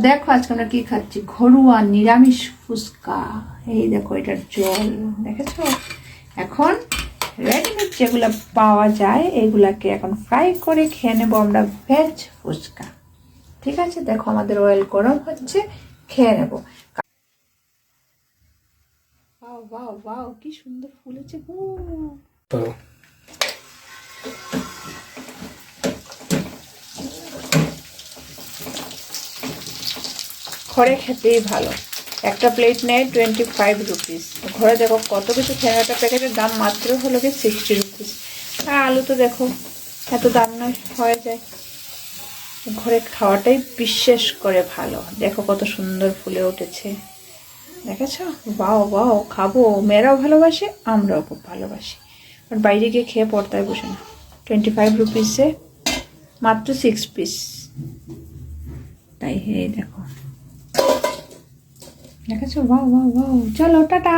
দেখো আজকে আমরা কি খাচ্ছি, ঘরোয়া নিরামিষ ফুচকা। এই দেখো এটার জল দেখেছো। এখন রেডিমেড যেগুলো পাওয়া যায় এগুলাকে এখন ফ্রাই করে খেয়ে নেবো আমরা ভেজ ফুচকা। ঠিক আছে, দেখো আমাদের অয়েল গরম হচ্ছে, খেয়ে নেবো। ওয়াও ওয়াও ওয়াও, কি সুন্দর ফুলেছে গো। ঘরে খেতেই ভালো। একটা প্লেট নেয় 25 রুপিস। ঘরে দেখো কত কিছু খেয়ে, একটা প্যাকেটের দাম মাত্র হলো কি 60 রুপিস। আর আলু তো দেখো এত দাম নয়, হয়ে যায়। ঘরে খাওয়াটাই বিশেষ করে ভালো। দেখো কত সুন্দর ফুলে উঠেছে, দেখেছো। বাও বাও, খাবো, মেয়েরাও ভালোবাসে, আমরাও খুব ভালোবাসি। আর বাইরে গিয়ে খেয়ে পড়তায় বসে না। 25 রুপিসে মাত্র 6 পিস। তাই এই দেখো, দেখেছো। বাও বাও বাও, চলো টাটা।